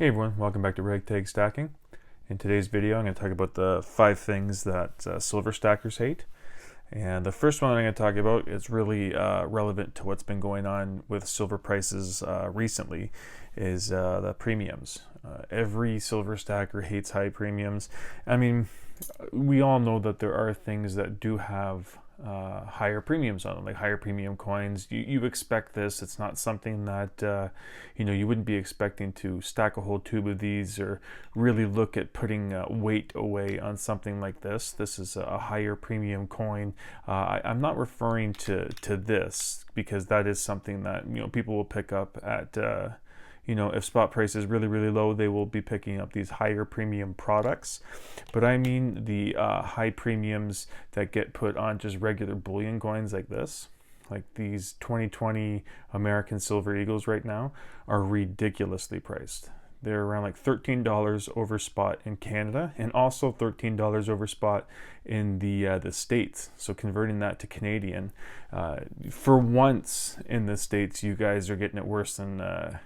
Hey everyone, welcome back to Ragtag Stacking. In today's video, I'm going to talk about the 5 things that silver stackers hate. And the first one I'm going to talk about is really relevant to what's been going on with silver prices recently, is the premiums. Every silver stacker hates high premiums. I mean, we all know that there are things that do have higher premiums on them, like higher premium coins. You expect this. It's not something that you wouldn't be expecting to stack a whole tube of these or really look at putting weight away on something like this. This is a higher premium coin. I'm not referring to this because that is something that people will pick up at. If spot price is really, really low, they will be picking up these higher premium products. But I mean the high premiums that get put on just regular bullion coins like this. Like these 2020 American Silver Eagles right now are ridiculously priced. They're around like $13 over spot in Canada and also $13 over spot in the States. So converting that to Canadian, for once in the States, you guys are getting it worse than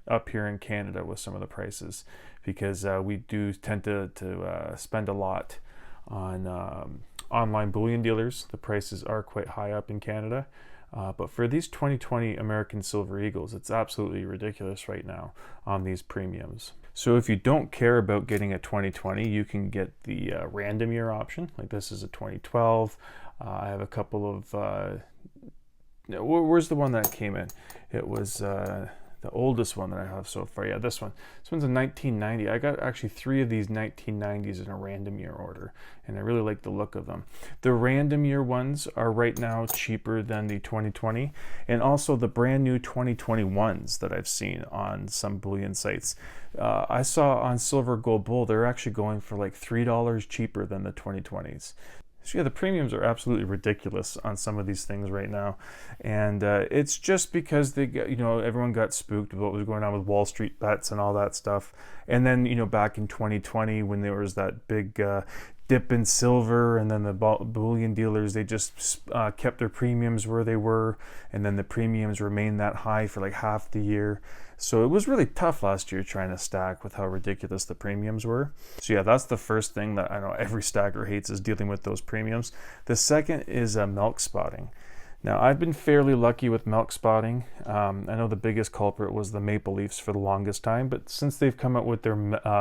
up here in Canada with some of the prices, because we do tend to spend a lot on online bullion dealers. The prices are quite high up in Canada, but for these 2020 American Silver Eagles, it's absolutely ridiculous right now on these premiums. So if you don't care about getting a 2020, you can get the random year option. Like this is a 2012. I have a couple of where's the one that came in? It was the oldest one that I have so far. Yeah, this one. This one's a 1990. I got actually 3 of these 1990s in a random year order, and I really like the look of them. The random year ones are right now cheaper than the 2020, and also the brand new 2021s that I've seen on some bullion sites. I saw on Silver Gold Bull, they're actually going for like $3 cheaper than the 2020s. So yeah, the premiums are absolutely ridiculous on some of these things right now, and it's just because they got, everyone got spooked with what was going on with Wall Street bets and all that stuff. And then back in 2020 when there was that big dip in silver, and then the bullion dealers, they just kept their premiums where they were, and then the premiums remained that high for like half the year. So it was really tough last year trying to stack with how ridiculous the premiums were. So yeah, that's the first thing that I know every stacker hates, is dealing with those premiums. The second is milk spotting. Now, I've been fairly lucky with milk spotting. I know the biggest culprit was the Maple Leafs for the longest time, but since they've come out with their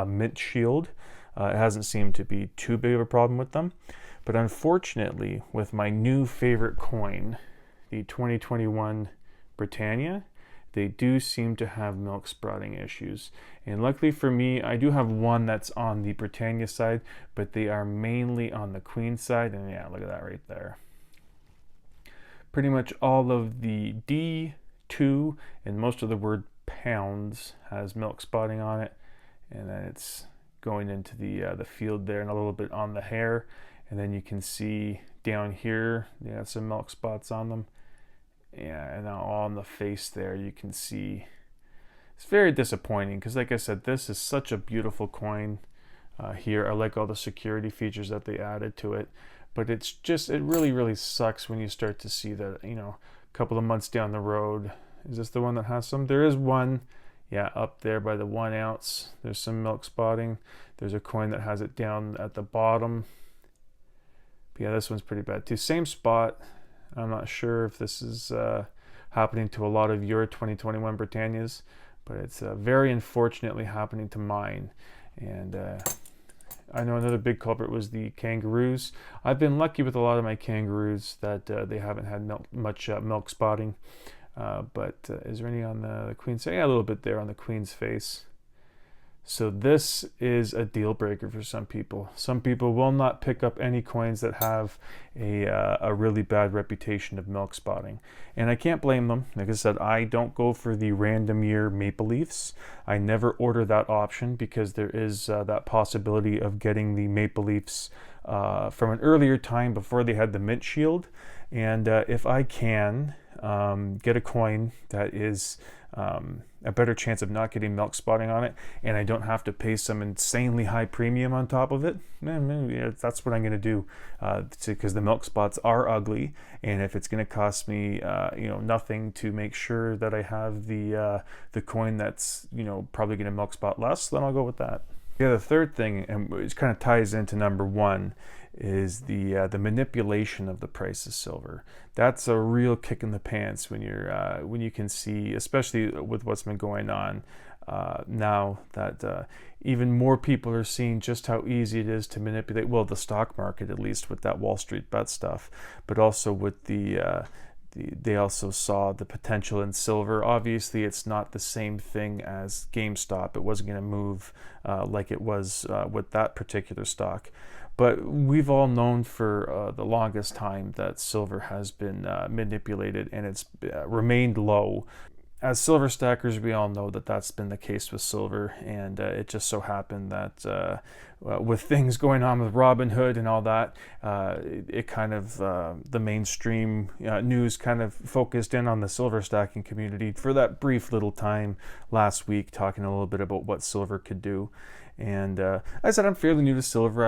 mint shield, it hasn't seemed to be too big of a problem with them. But unfortunately, with my new favorite coin, the 2021 Britannia, they do seem to have milk spotting issues. And luckily for me, I do have one that's on the Britannia side, but they are mainly on the Queen side. And yeah, look at that right there. Pretty much all of the D2 and most of the word pounds has milk spotting on it. And then it's going into the field there and a little bit on the hair. And then you can see down here, they have some milk spots on them. Yeah, and now on the face there, you can see it's very disappointing, because like I said, this is such a beautiful coin here. I like all the security features that they added to it, but it's just, it really, really sucks when you start to see that, a couple of months down the road. Is this the one that has some? There is one, yeah, up there by the 1 ounce. There's some milk spotting. There's a coin that has it down at the bottom. But yeah, this one's pretty bad too. Same spot. I'm not sure if this is happening to a lot of your 2021 Britannias, but it's very unfortunately happening to mine. And I know another big culprit was the kangaroos. I've been lucky with a lot of my kangaroos that they haven't had much milk spotting. But is there any on the Queen's? Yeah, a little bit there on the Queen's face. So this is a deal breaker for some people. Some people will not pick up any coins that have a really bad reputation of milk spotting. And I can't blame them. Like I said, I don't go for the random year Maple Leafs. I never order that option because there is that possibility of getting the Maple Leafs from an earlier time before they had the mint shield. And if I can, get a coin that is a better chance of not getting milk spotting on it, and I don't have to pay some insanely high premium on top of it, maybe that's what I'm going to do, because the milk spots are ugly, and if it's going to cost me nothing to make sure that I have the coin that's probably going to milk spot less, then I'll go with that. Yeah, the third thing, and it kind of ties into number one, is the manipulation of the price of silver. That's a real kick in the pants when you can see, especially with what's been going on now, that even more people are seeing just how easy it is to manipulate, well, the stock market, at least with that Wall Street bet stuff, but also with they also saw the potential in silver. Obviously, it's not the same thing as GameStop. It wasn't going to move like it was with that particular stock. But we've all known for the longest time that silver has been manipulated, and it's remained low. As silver stackers, we all know that that's been the case with silver, and it just so happened that with things going on with Robinhood and all that, it kind of, the mainstream news kind of focused in on the silver stacking community for that brief little time last week, talking a little bit about what silver could do. And I said I'm fairly new to silver.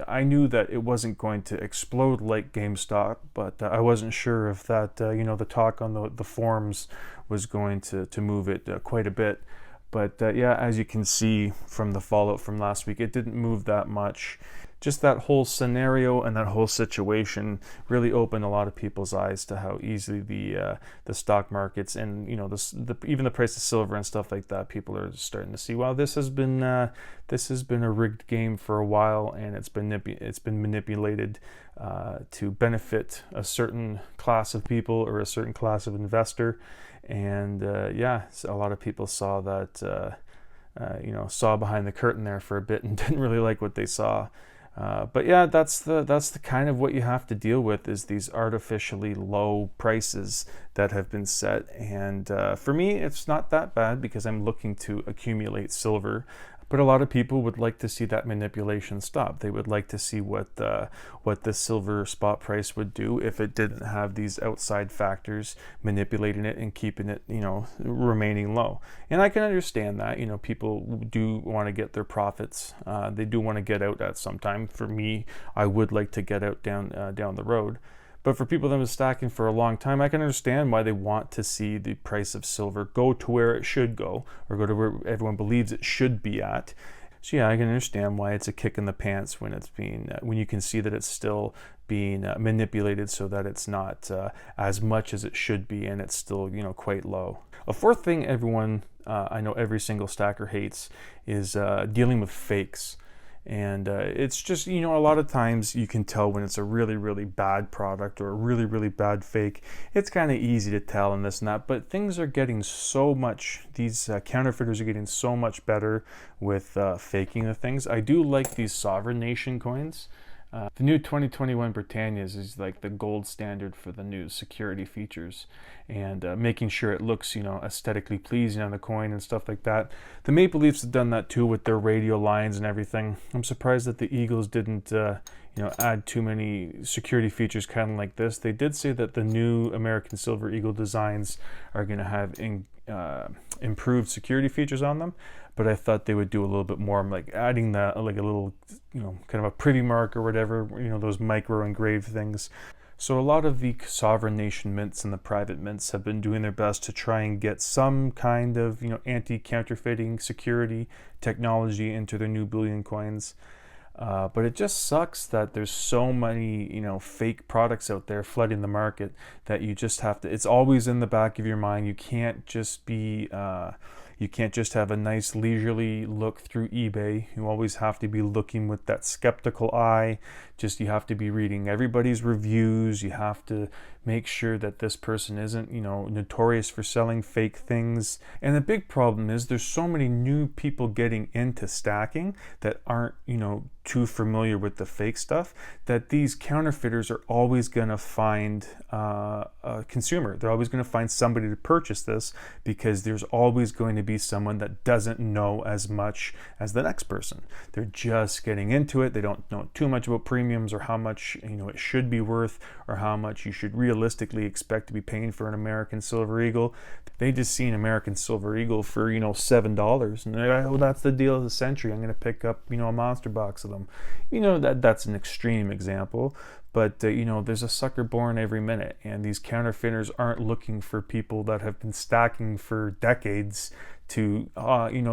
I knew that it wasn't going to explode like GameStop, but I wasn't sure if that, the talk on the forums was going to move it quite a bit. But yeah, as you can see from the fallout from last week, it didn't move that much. Just that whole scenario and that whole situation really opened a lot of people's eyes to how easily the stock markets and even the price of silver and stuff like that, people are starting to see, wow, this has been a rigged game for a while, and it's been manipulated to benefit a certain class of people or a certain class of investor. And so a lot of people saw that saw behind the curtain there for a bit and didn't really like what they saw. But yeah, that's the kind of what you have to deal with, is these artificially low prices that have been set. And for me, it's not that bad because I'm looking to accumulate silver. But a lot of people would like to see that manipulation stop. They would like to see what the silver spot price would do if it didn't have these outside factors manipulating it and keeping it, remaining low. And I can understand that. People do want to get their profits. They do want to get out at some time. For me, I would like to get out down the road. But for people that have been stacking for a long time, I can understand why they want to see the price of silver go to where it should go, or go to where everyone believes it should be at. So yeah, I can understand why it's a kick in the pants when when you can see that it's still being manipulated so that it's not as much as it should be, and it's still quite low. A fourth thing I know every single stacker hates is dealing with fakes. And it's just, a lot of times you can tell when it's a really, really bad product or a really, really bad fake. It's kind of easy to tell and this and that, but things are getting so much, these counterfeiters are getting so much better with faking the things. I do like these sovereign nation coins. The new 2021 Britannias is like the gold standard for the new security features, and making sure it looks, aesthetically pleasing on the coin and stuff like that. The Maple Leafs have done that too with their radial lines and everything. I'm surprised that the Eagles didn't, add too many security features kind of like this. They did say that the new American Silver Eagle designs are going to have improved security features on them, but I thought they would do a little bit more, like adding that, like a little, kind of a privy mark or whatever, those micro engraved things. So a lot of the sovereign nation mints and the private mints have been doing their best to try and get some kind of, anti-counterfeiting security technology into their new bullion coins. But it just sucks that there's so many, fake products out there flooding the market that you just have to, it's always in the back of your mind. You can't just have a nice leisurely look through eBay. You always have to be looking with that skeptical eye. You have to be reading everybody's reviews. You have to make sure that this person isn't, notorious for selling fake things. And the big problem is there's so many new people getting into stacking that aren't, too familiar with the fake stuff, that these counterfeiters are always going to find a consumer. They're always going to find somebody to purchase this, because there's always going to be someone that doesn't know as much as the next person. They're just getting into it. They don't know too much about premiums, or how much it should be worth, or how much you should realistically expect to be paying for an American Silver Eagle. They just see an American Silver Eagle for $7, and they're like, oh, that's the deal of the century. I'm going to pick up a monster box of them. That's an extreme example, but there's a sucker born every minute, and these counterfeiters aren't looking for people that have been stacking for decades to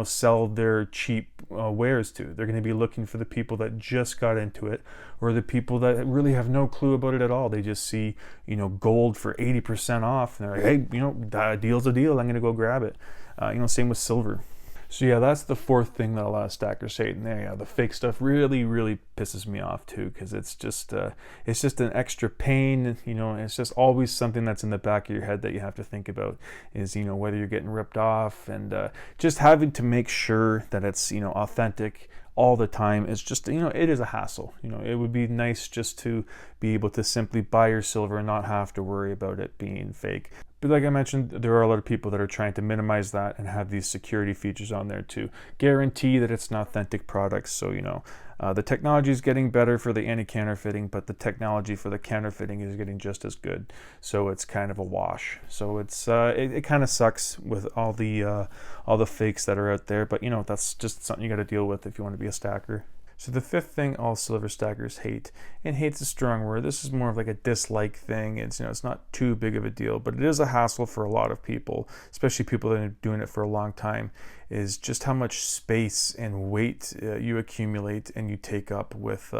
sell their cheap wares to. They're going to be looking for the people that just got into it, or the people that really have no clue about it at all. They just see gold for 80% off, and they're like, hey, that deal's a deal, I'm going to go grab it. Same with silver. So yeah, that's the fourth thing that a lot of stackers hate. And there, yeah, the fake stuff really, really pisses me off too, because it's just an extra pain. It's just always something that's in the back of your head that you have to think about, is whether you're getting ripped off, and just having to make sure that it's authentic all the time. It's just it is a hassle. It would be nice just to be able to simply buy your silver and not have to worry about it being fake. But like I mentioned, there are a lot of people that are trying to minimize that and have these security features on there to guarantee that it's an authentic product. So the technology is getting better for the anti-counterfeiting, but the technology for the counterfeiting is getting just as good. So it's kind of a wash. So it kind of sucks with all the fakes that are out there. But that's just something you got to deal with if you want to be a stacker. So the fifth thing all silver stackers hate, and hate's a strong word. This is more of like a dislike thing. It's it's not too big of a deal, but it is a hassle for a lot of people, especially people that are doing it for a long time, is just how much space and weight you accumulate and you take up with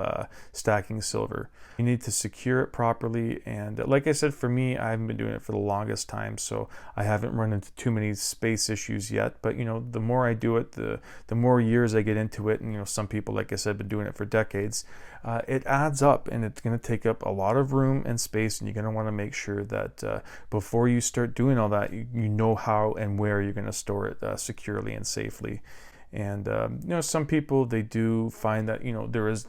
stacking silver. You need to secure it properly, and like I said, for me, I haven't been doing it for the longest time, so I haven't run into too many space issues yet. But the more I do it, the more years I get into it, and some people, like I said, have been doing it for decades. It adds up, and it's going to take up a lot of room and space, and you're going to want to make sure that before you start doing all that, you know how and where you're going to store it securely and safely. And some people, they do find that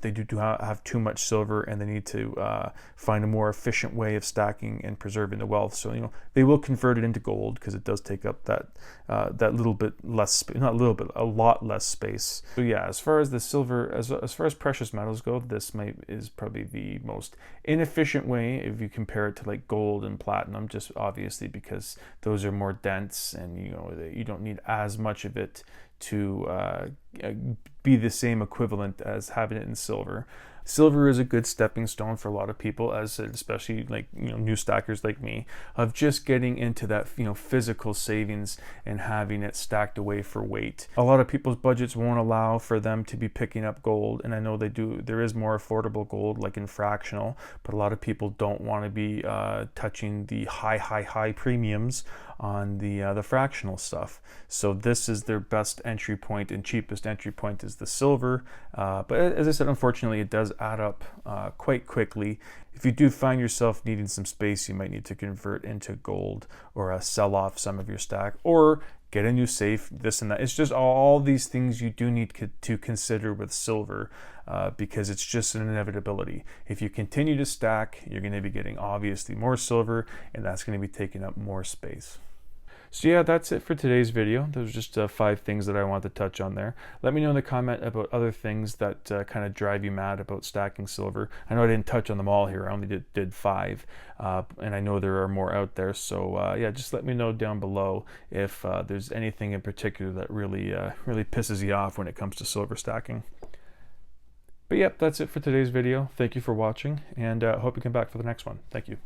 they do have too much silver, and they need to find a more efficient way of stacking and preserving the wealth. So they will convert it into gold, because it does take up that little bit less, not a little bit, a lot less space. So yeah, as far as the silver, as far as precious metals go, this is probably the most inefficient way if you compare it to like gold and platinum, just obviously because those are more dense, and you don't need as much of it to be the same equivalent as having it in silver. Silver is a good stepping stone for a lot of people, especially like new stackers like me, of just getting into that physical savings and having it stacked away for weight. A lot of people's budgets won't allow for them to be picking up gold, and I know they do. There is more affordable gold, like in fractional, but a lot of people don't want to be touching the high premiums on the fractional stuff. So this is their best entry point and cheapest entry point is the silver. But as I said, unfortunately, it does add up quite quickly. If you do find yourself needing some space, you might need to convert into gold, or sell off some of your stack, or get a new safe, this and that. It's just all these things you do need to consider with silver, because it's just an inevitability. If you continue to stack, you're going to be getting obviously more silver, and that's going to be taking up more space. So yeah, that's it for today's video. Those are just 5 things that I want to touch on there. Let me know in the comment about other things that kind of drive you mad about stacking silver. I know I didn't touch on them all here. I only did 5, and I know there are more out there. So yeah, just let me know down below if there's anything in particular that really pisses you off when it comes to silver stacking. But yep, that's it for today's video. Thank you for watching, and I hope you come back for the next one. Thank you.